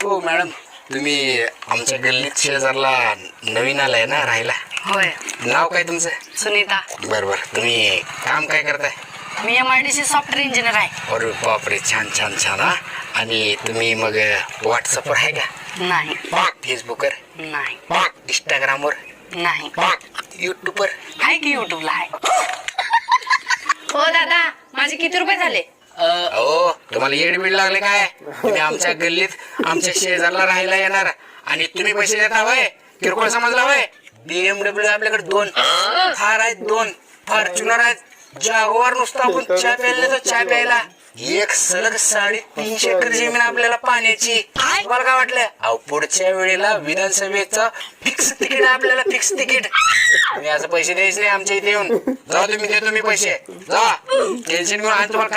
हो मॅडम, तुम्ही आमच्या गल्लीत शेजारला नवीन आलाय ना राहायला? होय. नाव काय तुमचं? सुनीता. बरोबर. तुम्ही काम काय करताय? मी MIDC सॉफ्टवेअर इंजिनियर आहे. अरे बापरे, छान छान छान. हा, आणि तुम्ही मग व्हॉट्सअपवर आहे का? नाही. फेसबुकवर नाही. इंस्टाग्रामवर नाही. युट्यूबवर आहे की युट्यूबला आहे. हो दादा, माझे किती रुपये झाले? हो, तुम्हाला येडबीड लागले काय? तुम्ही आमच्या गल्लीत आमच्या शेजारला राहायला येणार आणि तुम्ही पैसे देता हवय? किरकोळ समजला हवय? BMW आपल्याकडे 2 थार आहेत, 2 फॉर्च्युनर आहेत, जागवार नुसतं आपण चहा प्यायला तर चहा प्यायला. एक सलग 350 एकर जमीन आपल्याला पाण्याची. तुम्हाला काय वाटलं? अहो, पुढच्या वेळेला विधानसभेचं फिक्स तिकीट आहे आपल्याला, फिक्स तिकीट. तुम्ही असं पैसे द्यायचे नाही आमच्या इथे येऊन. जा तुम्ही, देतो मी पैसे. जा, टेन्शन घेऊन. आणि तुम्हाला